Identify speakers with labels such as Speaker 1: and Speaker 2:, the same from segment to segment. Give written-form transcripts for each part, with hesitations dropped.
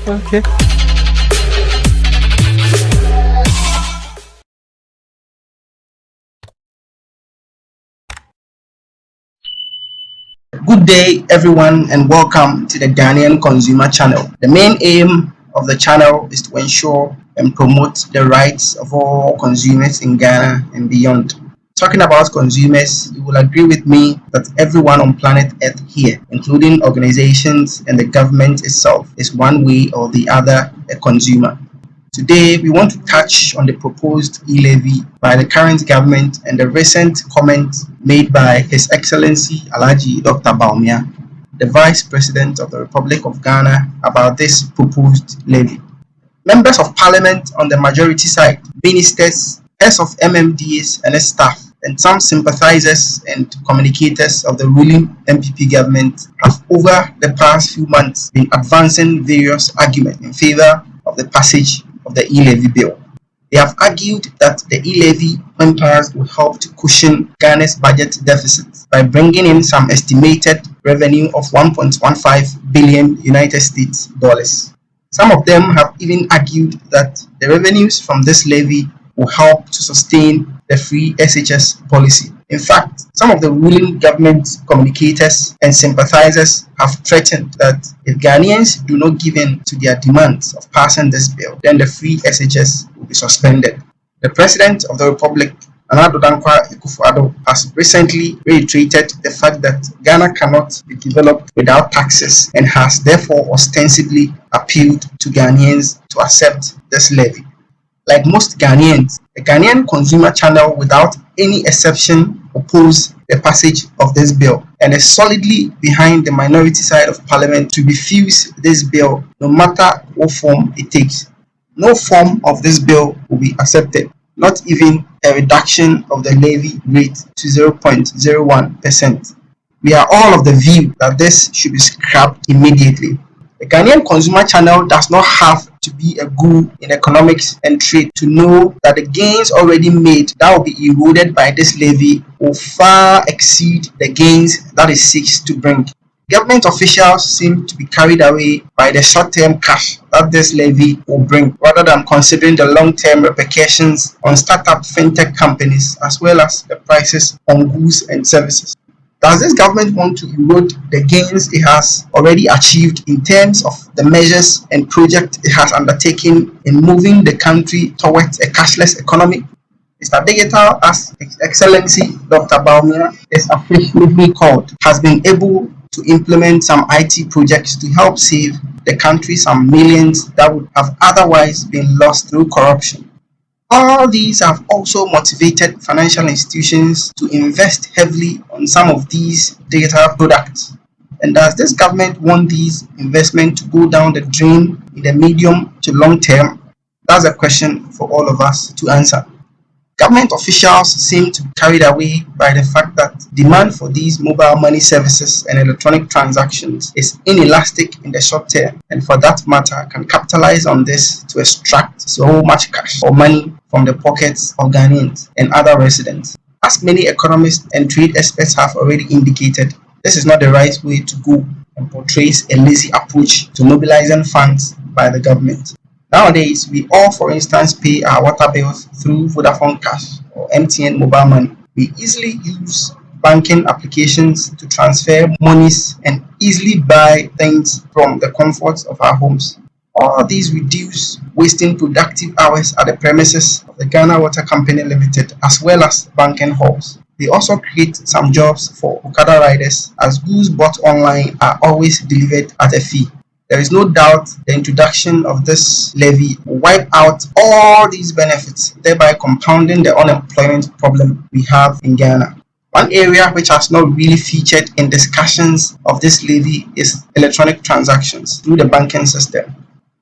Speaker 1: Okay.
Speaker 2: Good day, everyone, and welcome to the Ghanaian Consumer Channel. The main aim of the channel is to ensure and promote the rights of all consumers in Ghana and beyond. Talking about consumers, you will agree with me that everyone on planet Earth here, including organizations and the government itself, is one way or the other a consumer. Today, we want to touch on the proposed E-Levy by the current government and the recent comment made by His Excellency Alhaji Dr. Bawumia, the Vice President of the Republic of Ghana, about this proposed levy. Members of Parliament on the majority side, ministers, heads of MMDAs and its staff, and some sympathizers and communicators of the ruling MPP government have over the past few months been advancing various arguments in favor of the passage of the E-Levy bill. They have argued that the E-Levy, when passed, will help to cushion Ghana's budget deficit by bringing in some estimated revenue of 1.15 billion United States dollars. Some of them have even argued that the revenues from this levy will help to sustain the free SHS policy. In fact, some of the ruling government communicators and sympathizers have threatened that if Ghanaians do not give in to their demands of passing this bill, then the free SHS will be suspended. The President of the Republic, Nana Addo Dankwa Akufo-Addo, has recently reiterated the fact that Ghana cannot be developed without taxes and has therefore ostensibly appealed to Ghanaians to accept this levy. Like most Ghanaians, the Ghanaian Consumer Channel, without any exception, oppose the passage of this bill and is solidly behind the minority side of Parliament to refuse this bill no matter what form it takes. No form of this bill will be accepted, not even a reduction of the levy rate to 0.01%. We are all of the view that this should be scrapped immediately. The Ghanaian Consumer Channel does not have to be a guru in economics and trade to know that the gains already made that will be eroded by this levy will far exceed the gains that it seeks to bring. Government officials seem to be carried away by the short-term cash that this levy will bring, rather than considering the long-term repercussions on startup fintech companies as well as the prices on goods and services. Does this government want to erode the gains it has already achieved in terms of the measures and projects it has undertaken in moving the country towards a cashless economy? Mr. Digital, as His Excellency Dr. Bawumia is officially called, has been able to implement some IT projects to help save the country some millions that would have otherwise been lost through corruption. All these have also motivated financial institutions to invest heavily on some of these digital products. And does this government want these investments to go down the drain in the medium to long term? That's a question for all of us to answer. Government officials seem to be carried away by the fact that demand for these mobile money services and electronic transactions is inelastic in the short term, and for that matter can capitalize on this to extract so much cash or money from the pockets of Ghanaians and other residents. As many economists and trade experts have already indicated, this is not the right way to go and portrays a lazy approach to mobilizing funds by the government. Nowadays, we all, for instance, pay our water bills through Vodafone Cash or MTN mobile money. We easily use banking applications to transfer monies and easily buy things from the comforts of our homes. All these reduce wasting productive hours at the premises of the Ghana Water Company Limited as well as banking halls. They also create some jobs for Okada riders, as goods bought online are always delivered at a fee. There is no doubt the introduction of this levy will wipe out all these benefits, thereby compounding the unemployment problem we have in Ghana. One area which has not really featured in discussions of this levy is electronic transactions through the banking system.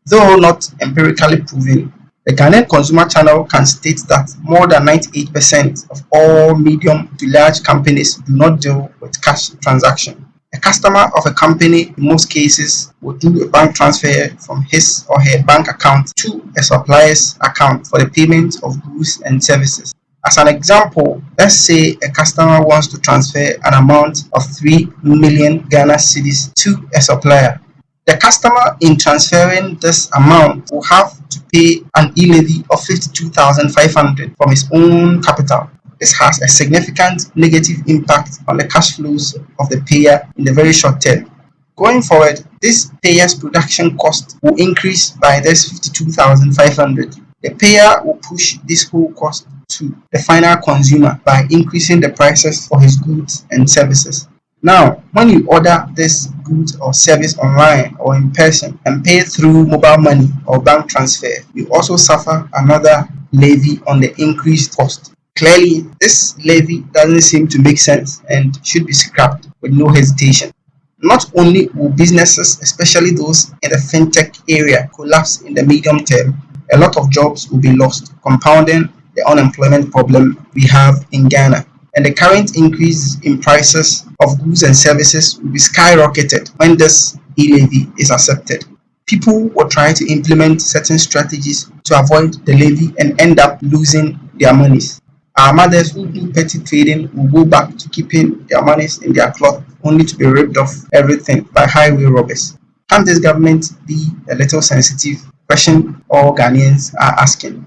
Speaker 2: Though not empirically proven, the Ghanaian Consumer Channel can state that more than 98% of all medium to large companies do not deal with cash transactions. A customer of a company in most cases will do a bank transfer from his or her bank account to a supplier's account for the payment of goods and services. As an example, let's say a customer wants to transfer an amount of 3 million Ghana cedis to a supplier. The customer, in transferring this amount, will have to pay an e-levy of 52,500 from his own capital. This has a significant negative impact on the cash flows of the payer in the very short term. Going forward, this payer's production cost will increase by this 52,500. The payer will push this whole cost to the final consumer by increasing the prices for his goods and services. Now, when you order this goods or service online or in person and pay through mobile money or bank transfer, you also suffer another levy on the increased cost. Clearly, this levy doesn't seem to make sense and should be scrapped with no hesitation. Not only will businesses, especially those in the fintech area, collapse in the medium term, a lot of jobs will be lost, compounding the unemployment problem we have in Ghana. And the current increase in prices of goods and services will be skyrocketed when this e-levy is accepted. People will try to implement certain strategies to avoid the levy and end up losing their monies. Our mothers who do petty trading will go back to keeping their monies in their cloth only to be ripped off everything by highway robbers. Can this government be a little sensitive? Question all Ghanaians are asking.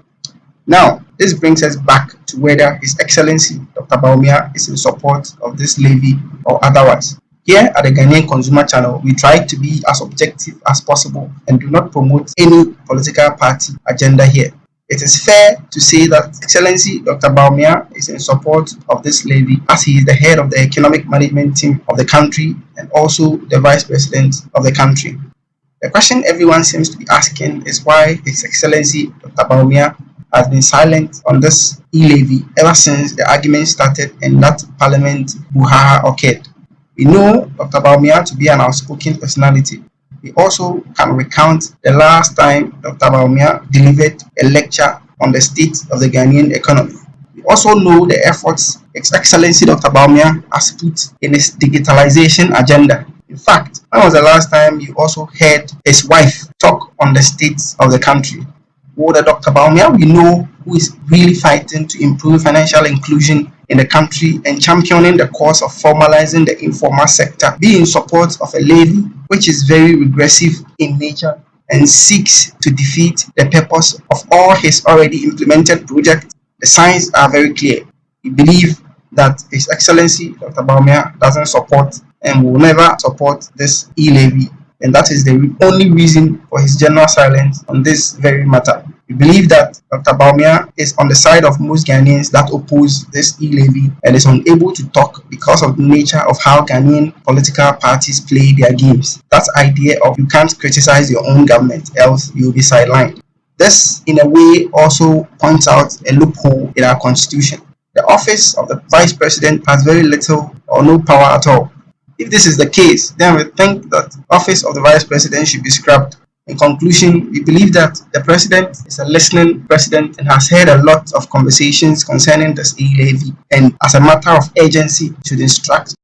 Speaker 2: Now, this brings us back to whether His Excellency Dr. Bawumia is in support of this levy or otherwise. Here at the Ghanaian Consumer Channel, we try to be as objective as possible and do not promote any political party agenda here. It is fair to say that His Excellency Dr. Bawumia is in support of this levy as he is the head of the economic management team of the country and also the vice president of the country. The question everyone seems to be asking is why His Excellency Dr. Bawumia has been silent on this e-levy ever since the argument started and that parliament brouhaha occurred. We know Dr. Bawumia to be an outspoken personality. We also can recount the last time Dr. Bawumia delivered a lecture on the state of the Ghanaian economy. We also know the efforts His Excellency Dr. Bawumia has put in his digitalization agenda. In fact, when was the last time you also heard his wife talk on the state of the country? Well, the Dr. Bawumia we know who is really fighting to improve financial inclusion in the country and championing the cause of formalizing the informal sector, be in support of a levy which is very regressive in nature and seeks to defeat the purpose of all his already implemented projects. The signs are very clear. We believe that His Excellency Dr. Bawumia doesn't support and will never support this e-levy, and that is the only reason for his general silence on this very matter. We believe that Dr. Bawumia is on the side of most Ghanaians that oppose this e-levy and is unable to talk because of the nature of how Ghanaian political parties play their games. That idea of you can't criticize your own government else you'll be sidelined. This, in a way, also points out a loophole in our constitution. The office of the vice president has very little or no power at all. If this is the case, then we think that the office of the vice president should be scrapped. In conclusion, we believe that the president is a listening president and has heard a lot of conversations concerning this e-levy and as a matter of urgency should instruct